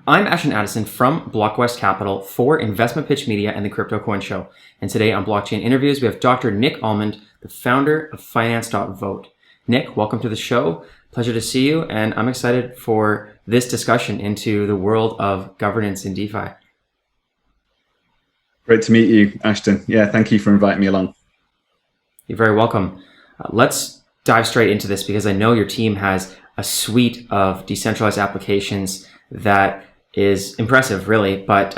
I'm Ashton Addison from Blockwest Capital for Investment Pitch Media and the Crypto Coin Show. And today on Blockchain Interviews, we have Dr. Nick Almond, the founder of finance.vote. Nick, welcome to the show. Pleasure to see you. And I'm excited for this discussion into the world of governance in DeFi. Great to meet you, Ashton. Yeah, thank you for inviting me along. You're very welcome. Let's dive straight into this because I know your team has a suite of decentralized applications that is impressive, really, but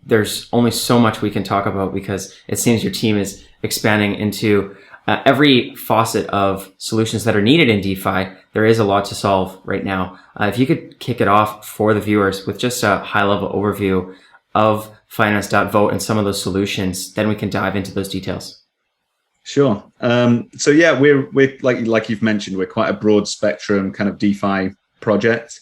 there's only so much we can talk about because it seems your team is expanding into every facet of solutions that are needed in DeFi. There is a lot to solve right now. If you could kick it off for the viewers with just a high-level overview of finance.vote and some of those solutions, then we can dive into those details. Sure. So yeah, we're like you've mentioned, we're quite a broad spectrum kind of DeFi project.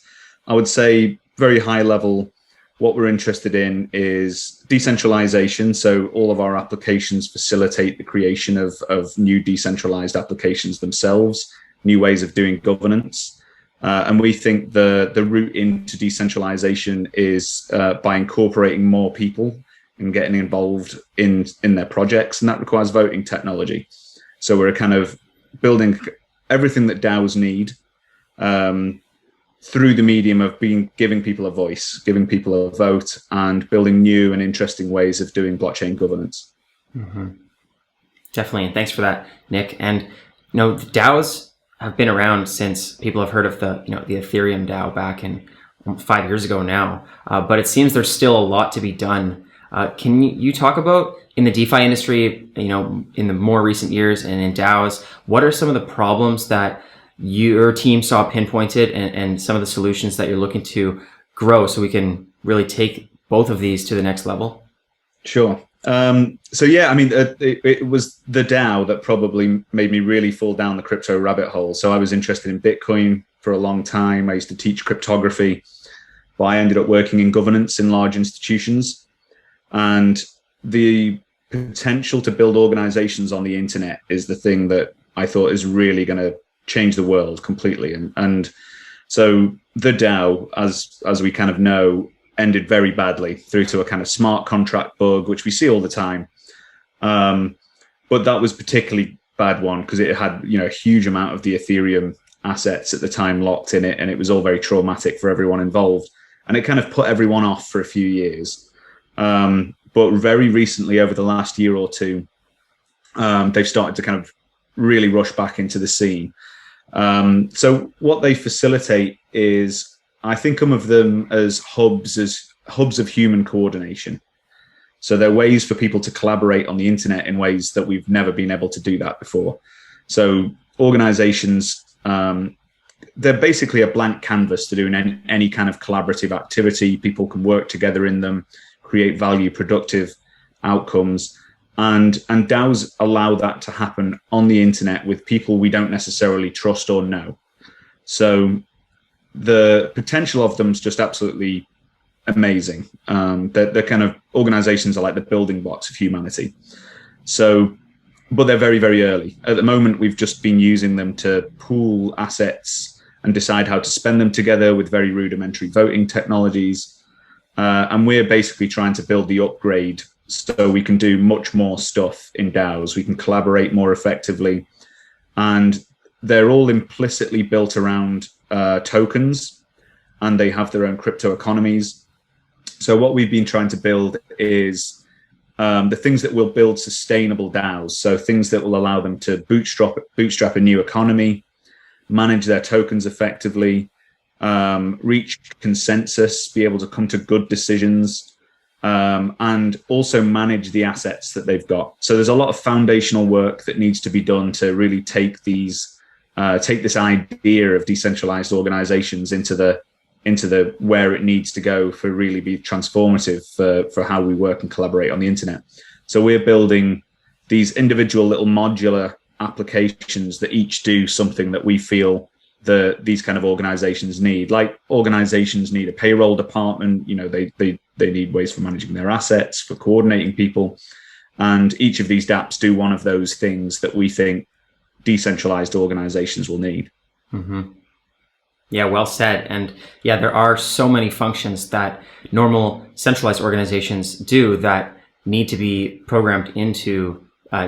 I would say very high level, what we're interested in is decentralization. So all of our applications facilitate the creation of new decentralized applications themselves, new ways of doing governance. And we think the route into decentralization is by incorporating more people and getting involved in their projects, and that requires voting technology. So we're kind of building everything that DAOs need through the medium of giving people a voice, giving people a vote, and building new and interesting ways of doing blockchain governance. Mm-hmm. Definitely, and thanks for that, Nick. And the DAOs have been around since people have heard of the Ethereum DAO back in 5 years ago now, but it seems there's still a lot to be done. Can you talk about in the DeFi industry, in the more recent years and in DAOs, what are some of the problems that your team saw pinpointed and some of the solutions that you're looking to grow so we can really take both of these to the next level? Sure. So yeah, I mean, it was the DAO that probably made me really fall down the crypto rabbit hole. So I was interested in Bitcoin for a long time. I used to teach cryptography, but I ended up working in governance in large institutions. And the potential to build organizations on the internet is the thing that I thought is really going to change the world completely. And so the DAO, as we kind of know, ended very badly through to a kind of smart contract bug, which we see all the time. But that was particularly bad one because it had, a huge amount of the Ethereum assets at the time locked in it. And it was all very traumatic for everyone involved. And it kind of put everyone off for a few years. But very recently, over the last year or two, they've started to kind of really rush back into the scene. So what they facilitate is, I think of them as hubs of human coordination. So they're ways for people to collaborate on the internet in ways that we've never been able to do that before. So organizations, they're basically a blank canvas to do any kind of collaborative activity. People can work together in them, create value, productive outcomes. And DAOs allow that to happen on the internet with people we don't necessarily trust or know. So the potential of them is just absolutely amazing. They're kind of organizations are like the building blocks of humanity. So, but they're very, very early. At the moment, we've just been using them to pool assets and decide how to spend them together with very rudimentary voting technologies. And we're basically trying to build the upgrade so we can do much more stuff in DAOs. We can collaborate more effectively. And they're all implicitly built around tokens, and they have their own crypto economies. So what we've been trying to build is the things that will build sustainable DAOs. So things that will allow them to bootstrap a new economy, manage their tokens effectively, reach consensus, be able to come to good decisions, and also manage the assets that they've got. So there's a lot of foundational work that needs to be done to really take this idea of decentralized organizations into the where it needs to go for really be transformative for how we work and collaborate on the internet. So we're building these individual little modular applications that each do something that we feel these kind of organizations need. Like organizations need a payroll department, they need ways for managing their assets, for coordinating people. And each of these dApps do one of those things that we think decentralized organizations will need. Mm-hmm. Yeah, well said. And yeah, there are so many functions that normal centralized organizations do that need to be programmed into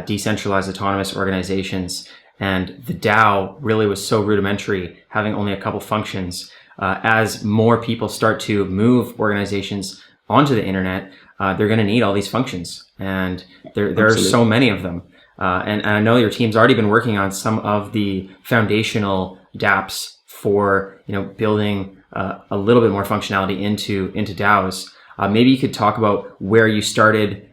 decentralized autonomous organizations. And the DAO really was so rudimentary, having only a couple functions. As more people start to move organizations onto the internet, they're going to need all these functions. And there are so many of them. And I know your team's already been working on some of the foundational dApps for, building a little bit more functionality into DAOs. Maybe you could talk about where you started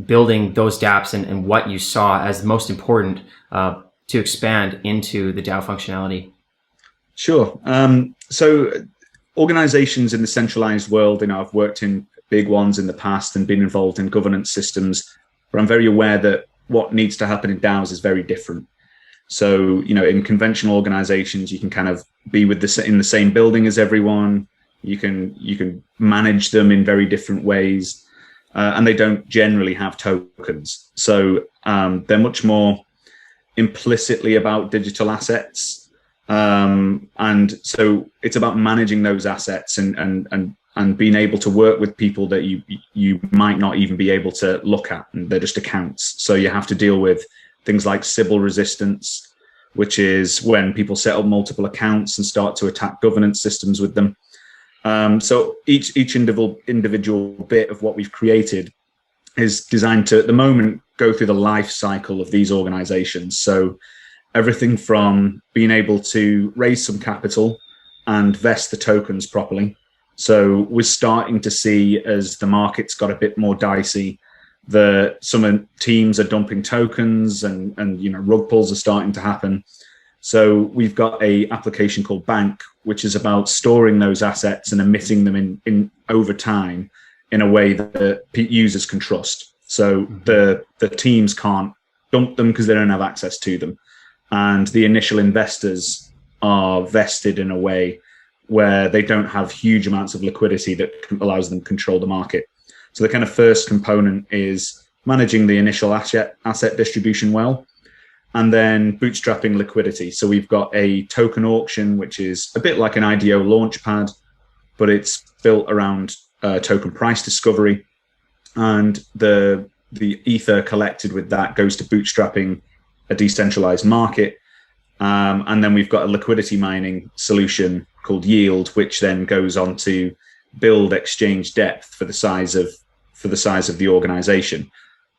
building those dApps and what you saw as most important to expand into the DAO functionality. Sure. So organizations in the centralized world, I've worked in big ones in the past and been involved in governance systems, but I'm very aware that what needs to happen in DAOs is very different. So, in conventional organizations, you can kind of be in the same building as everyone. You can manage them in very different ways, and they don't generally have tokens. So they're much more implicitly about digital assets, and so it's about managing those assets and being able to work with people that you might not even be able to look at, and they're just accounts. So you have to deal with things like Sybil resistance, which is when people set up multiple accounts and start to attack governance systems with them. So each individual bit of what we've created is designed to, at the moment, go through the life cycle of these organizations. So everything from being able to raise some capital and vest the tokens properly. So we're starting to see, as the market's got a bit more dicey, some teams are dumping tokens and rug pulls are starting to happen. So we've got a application called Bank, which is about storing those assets and emitting them in over time in a way that users can trust. So the teams can't dump them because they don't have access to them. And the initial investors are vested in a way where they don't have huge amounts of liquidity that allows them to control the market. So the kind of first component is managing the initial asset distribution well, and then bootstrapping liquidity. So we've got a token auction, which is a bit like an IDO launchpad, but it's built around token price discovery. And the ether collected with that goes to bootstrapping a decentralized market. And then we've got a liquidity mining solution called Yield, which then goes on to build exchange depth for the size of the organization,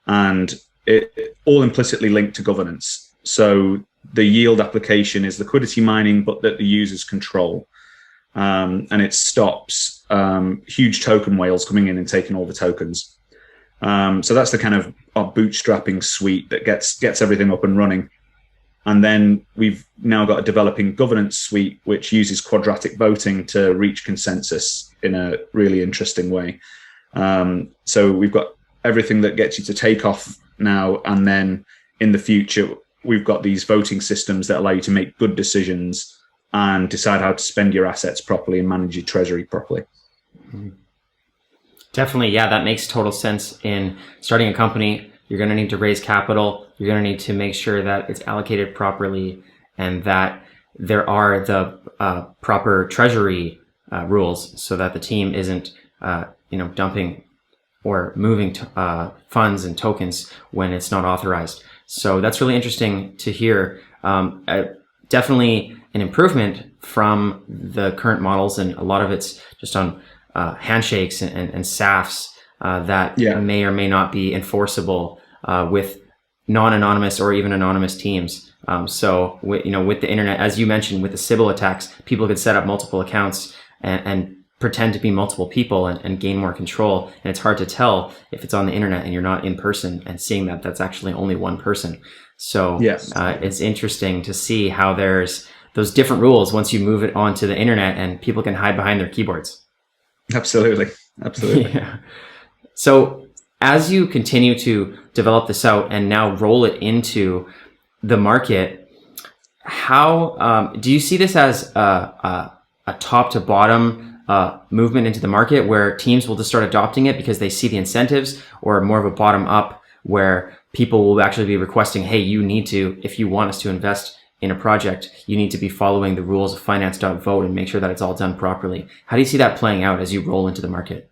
and it all implicitly linked to governance. So the Yield application is liquidity mining, but that the users control, and it stops huge token whales coming in and taking all the tokens. So that's the kind of our bootstrapping suite that gets everything up and running. And then we've now got a developing governance suite, which uses quadratic voting to reach consensus in a really interesting way. So we've got everything that gets you to take off now. And then in the future, we've got these voting systems that allow you to make good decisions and decide how to spend your assets properly and manage your treasury properly. Definitely. Yeah, that makes total sense. In starting a company, you're going to need to raise capital. You're going to need to make sure that it's allocated properly and that there are the proper treasury rules so that the team isn't, dumping or moving funds and tokens when it's not authorized. So that's really interesting to hear. Definitely an improvement from the current models, and a lot of it's just on handshakes and SAFs that may or may not be enforceable with non-anonymous or even anonymous teams. So with the internet, as you mentioned, with the Sybil attacks, people could set up multiple accounts and pretend to be multiple people and gain more control. And it's hard to tell if it's on the internet and you're not in person and seeing that that's actually only one person. So it's interesting to see how there's those different rules once you move it onto the internet and people can hide behind their keyboards. Absolutely. Yeah. So as you continue to develop this out and now roll it into the market, how do you see this as a top to bottom movement into the market where teams will just start adopting it because they see the incentives, or more of a bottom up where people will actually be requesting, hey, you need to, if you want us to invest in a project, you need to be following the rules of finance.vote and make sure that it's all done properly. How do you see that playing out as you roll into the market?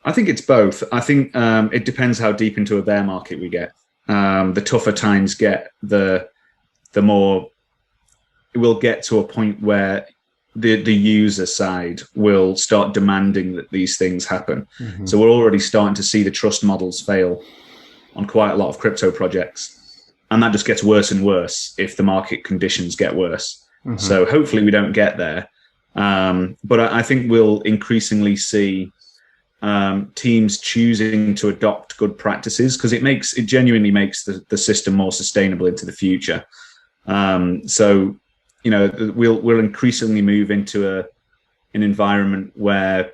I think it's both. I think it depends how deep into a bear market we get. The tougher times get, the more it will get to a point where the user side will start demanding that these things happen. Mm-hmm. So we're already starting to see the trust models fail on quite a lot of crypto projects. And that just gets worse and worse if the market conditions get worse. Mm-hmm. So hopefully we don't get there. But I think we'll increasingly see teams choosing to adopt good practices, because it genuinely makes the system more sustainable into the future. So, you know, we'll increasingly move into an environment where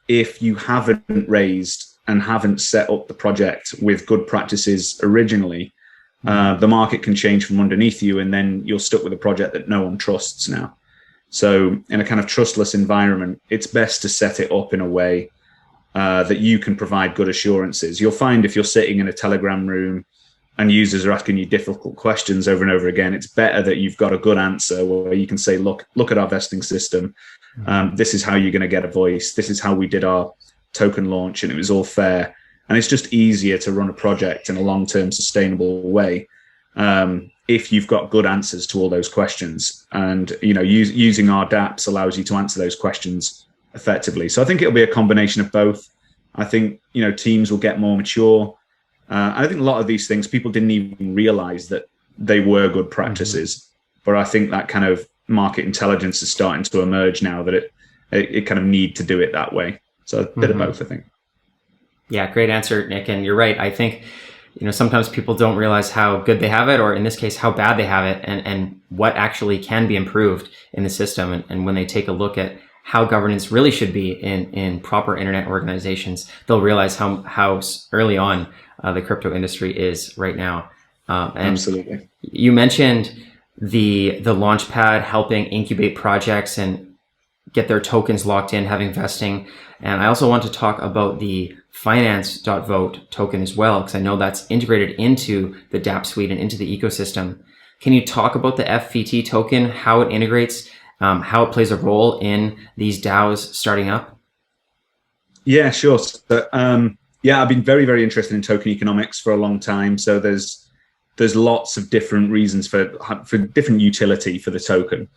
if you haven't raised and haven't set up the project with good practices originally, the market can change from underneath you, and then you're stuck with a project that no one trusts now. So in a kind of trustless environment, it's best to set it up in a way that you can provide good assurances. You'll find if you're sitting in a Telegram room and users are asking you difficult questions over and over again, it's better that you've got a good answer where you can say, look at our vesting system. This is how you're going to get a voice. This is how we did our token launch, and it was all fair. And it's just easier to run a project in a long-term sustainable way if you've got good answers to all those questions. And, you know, using our dApps allows you to answer those questions effectively. So I think it'll be a combination of both. I think, you know, teams will get more mature. I think a lot of these things, people didn't even realize that they were good practices. Mm-hmm. But I think that kind of market intelligence is starting to emerge now, that it kind of need to do it that way. So a bit of both, I think. Yeah, great answer, Nick. And you're right. I think, you know, sometimes people don't realize how good they have it, or in this case, how bad they have it, and what actually can be improved in the system. And when they take a look at how governance really should be in proper internet organizations, they'll realize how early on the crypto industry is right now. And absolutely. You mentioned the Launchpad helping incubate projects and get their tokens locked in, having vesting. And I also want to talk about the finance.vote token as well, because I know that's integrated into the dApp suite and into the ecosystem. Can you talk about the FVT token, how it integrates, how it plays a role in these DAOs starting up? Yeah, sure. So, I've been very, very interested in token economics for a long time. So there's lots of different reasons for different utility for the token.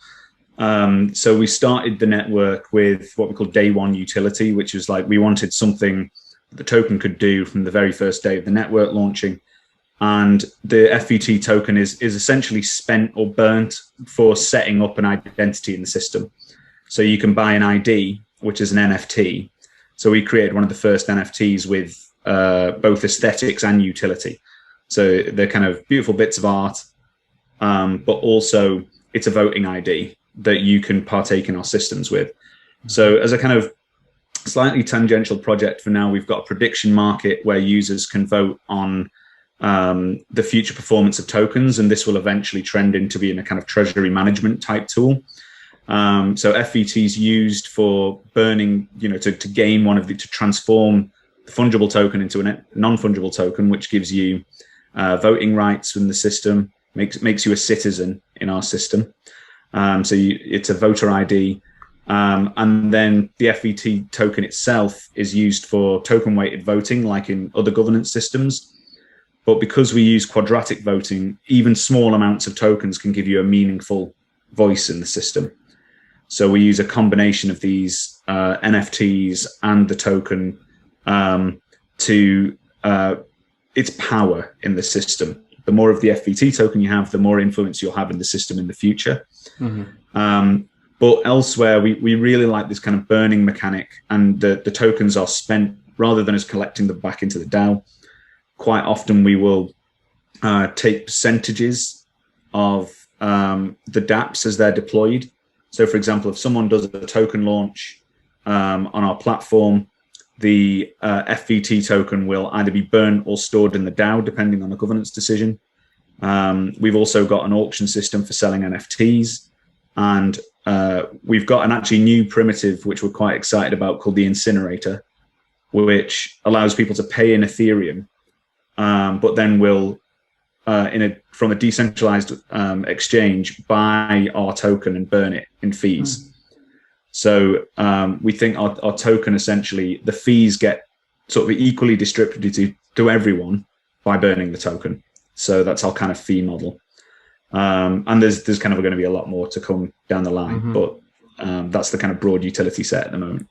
So we started the network with what we call day one utility, which is like we wanted something the token could do from the very first day of the network launching. And the FVT token is essentially spent or burnt for setting up an identity in the system. So you can buy an ID, which is an NFT. So we created one of the first NFTs with both aesthetics and utility. So they're kind of beautiful bits of art, but also it's a voting ID that you can partake in our systems with. So as a kind of slightly tangential project for now, we've got a prediction market where users can vote on the future performance of tokens, and this will eventually trend into being a kind of treasury management type tool. So FVT is used for burning, you know, to gain to transform the fungible token into a non-fungible token, which gives you voting rights in the system, makes you a citizen in our system. It's a voter ID. And then the FVT token itself is used for token weighted voting, like in other governance systems. But because we use quadratic voting, even small amounts of tokens can give you a meaningful voice in the system. So we use a combination of these NFTs and the token to its power in the system. The more of the FVT token you have, the more influence you'll have in the system in the future. Mm-hmm. But elsewhere, we really like this kind of burning mechanic, and the tokens are spent rather than us collecting them back into the DAO. Quite often we will take percentages of the dApps as they're deployed. So for example, if someone does a token launch on our platform, the FVT token will either be burnt or stored in the DAO, depending on the governance decision. We've also got an auction system for selling NFTs. And we've got an actually new primitive, which we're quite excited about, called the incinerator, which allows people to pay in Ethereum, but then will from a decentralized exchange buy our token and burn it in fees. So we think our token, essentially, the fees get sort of equally distributed to everyone by burning the token. So that's our kind of fee model. And there's kind of going to be a lot more to come down the line, but that's the kind of broad utility set at the moment.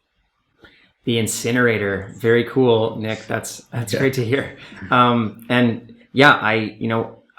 The incinerator, very cool, Nick. That's great to hear. And yeah, I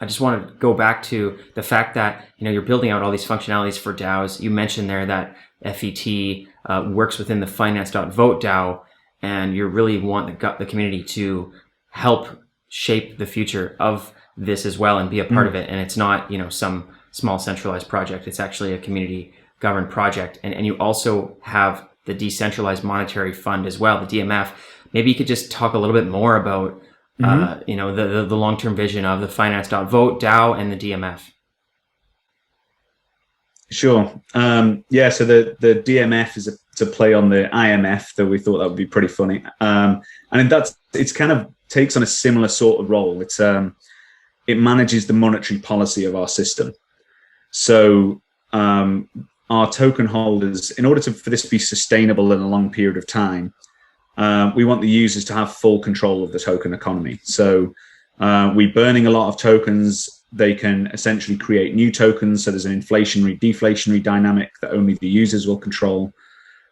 just want to go back to the fact that you're building out all these functionalities for DAOs. You mentioned there that FVT works within the finance.vote DAO, and you really want the community to help shape the future of this as well and be a part of it. And it's not some small centralized project. It's actually a community governed project. And you also have the Decentralized Monetary Fund as well, the DMF. Maybe you could just talk a little bit more about the long-term vision of the finance.vote DAO and the DMF. Sure. So the DMF is to play on the IMF, that we thought that would be pretty funny. And it's kind of takes on a similar sort of role. It manages the monetary policy of our system. So our token holders, in order for this to be sustainable in a long period of time, we want the users to have full control of the token economy. So we're burning a lot of tokens. They can essentially create new tokens. So there's an inflationary, deflationary dynamic that only the users will control.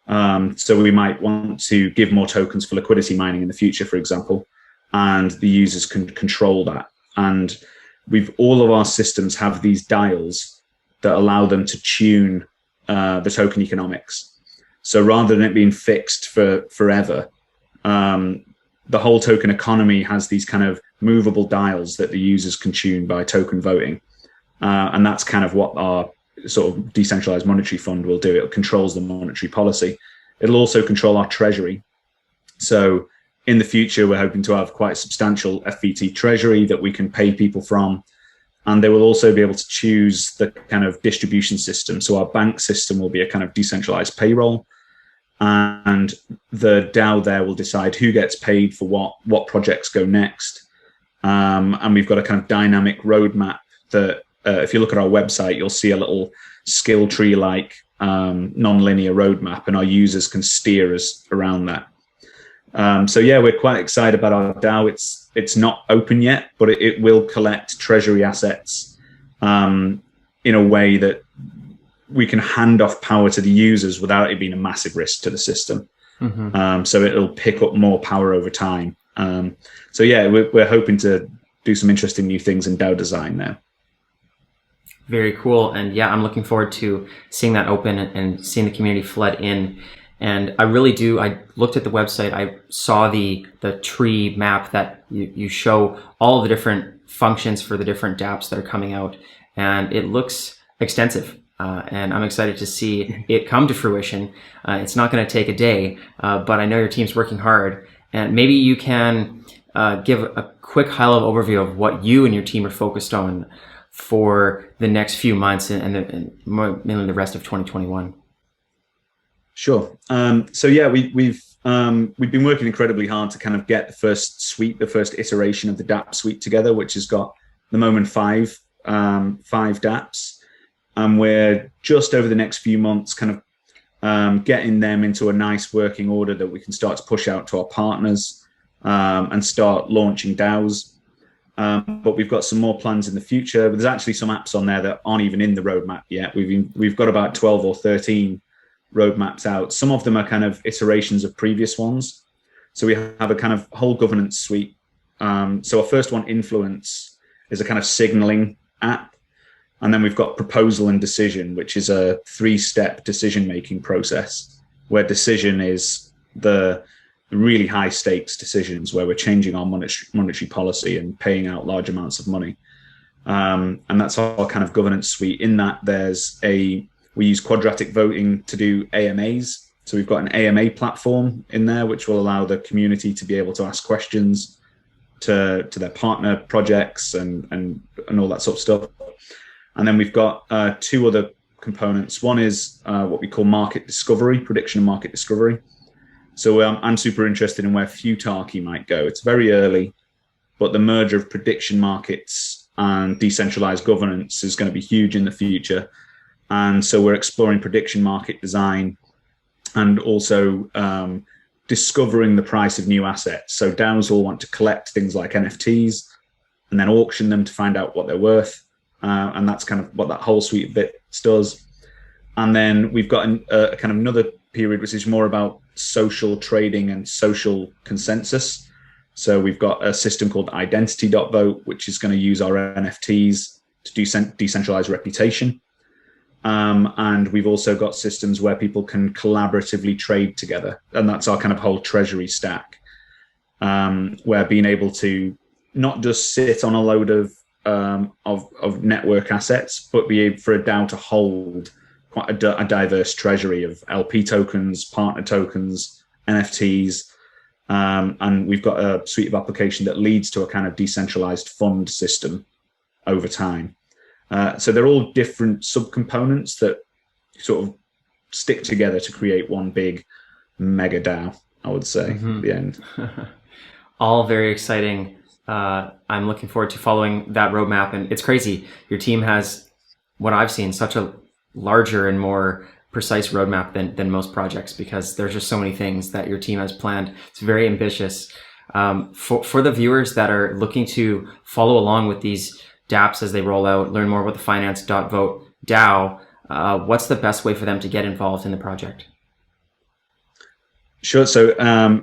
So we might want to give more tokens for liquidity mining in the future, for example, and the users can control that. And all of our systems have these dials that allow them to tune the token economics. So rather than it being fixed for forever, the whole token economy has these kind of movable dials that the users can tune by token voting. And that's kind of what our sort of decentralized monetary fund will do. It controls the monetary policy. It'll also control our treasury. So in the future, we're hoping to have quite a substantial FVT treasury that we can pay people from. And they will also be able to choose the kind of distribution system. So our bank system will be a kind of decentralized payroll. And the DAO there will decide who gets paid for what projects go next. And we've got a kind of dynamic roadmap that if you look at our website, you'll see a little skill tree-like non-linear roadmap, and our users can steer us around that. So yeah, we're quite excited about our DAO. It's not open yet, but it will collect treasury assets in a way that we can hand off power to the users without it being a massive risk to the system. So it'll pick up more power over time. So yeah, we're hoping to do some interesting new things in DAO design there. Very cool. And yeah, I'm looking forward to seeing that open and seeing the community flood in. And I really do. I looked at the website. I saw the tree map that you show all the different functions for the different dApps that are coming out. And it looks extensive. And I'm excited to see it come to fruition. It's not going to take a day, but I know your team's working hard. And maybe you can give a quick high-level overview of what you and your team are focused on for the next few months and mainly the rest of 2021. Sure. So yeah, we've been working incredibly hard to kind of get the first iteration of the dApp suite together, which has got at the moment five dApps. And we're just over the next few months kind of getting them into a nice working order that we can start to push out to our partners and start launching DAOs. But we've got some more plans in the future. But there's actually some apps on there that aren't even in the roadmap yet. We've got about 12 or 13 roadmaps out. Some of them are kind of iterations of previous ones. So we have a kind of whole governance suite. So our first one, Influence, is a kind of signaling app. And then we've got Proposal and Decision, which is a 3-step decision-making process, where decision is the really high stakes decisions where we're changing our monetary policy and paying out large amounts of money. And that's our kind of governance suite. In that, we use quadratic voting to do AMAs. So we've got an AMA platform in there, which will allow the community to be able to ask questions to their partner projects and all that sort of stuff. And then we've got 2 other components. One is what we call market discovery, prediction and market discovery. So I'm super interested in where Futarchy might go. It's very early, but the merger of prediction markets and decentralized governance is going to be huge in the future. And so we're exploring prediction market design and also discovering the price of new assets. So DAOs will want to collect things like NFTs and then auction them to find out what they're worth. And that's kind of what that whole suite of bits does. And then we've got a kind of another period, which is more about social trading and social consensus. So we've got a system called identity.vote, which is going to use our NFTs to do decentralized reputation. And we've also got systems where people can collaboratively trade together. And that's our kind of whole treasury stack, where being able to not just sit on a load of network assets, but be able for a DAO to hold quite a diverse treasury of LP tokens, partner tokens, NFTs. And we've got a suite of application that leads to a kind of decentralized fund system over time. So they're all different subcomponents that sort of stick together to create one big mega DAO, I would say, at the end. All very exciting. I'm looking forward to following that roadmap. And it's crazy. Your team has, what I've seen, such a larger and more precise roadmap than most projects, because there's just so many things that your team has planned. It's very ambitious. For the viewers that are looking to follow along with these dApps as they roll out, learn more about the finance.vote DAO, what's the best way for them to get involved in the project? Sure. So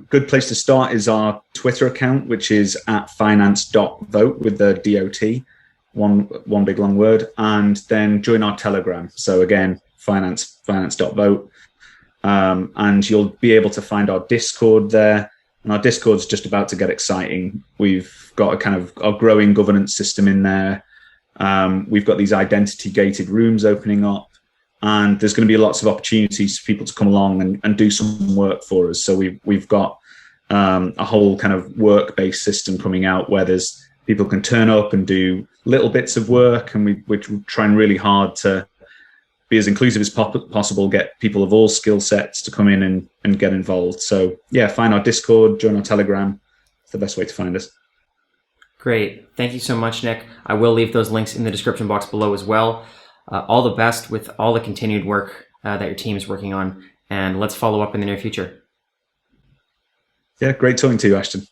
good place to start is our Twitter account, which is at finance.vote with the DOT, one big long word, and then join our Telegram. So again, finance.vote. And you'll be able to find our Discord there. And our Discord's just about to get exciting. We've got a kind of a growing governance system in there. We've got these identity gated rooms opening up, and there's going to be lots of opportunities for people to come along and do some work for us. So we've got a whole kind of work-based system coming out where there's people can turn up and do little bits of work, and we're trying really hard to be as inclusive as possible, get people of all skill sets to come in and get involved. So yeah, find our Discord, join our Telegram. It's the best way to find us. Great. Thank you so much, Nick. I will leave those links in the description box below as well. All the best with all the continued work that your team is working on, and let's follow up in the near future. Yeah, great talking to you, Ashton.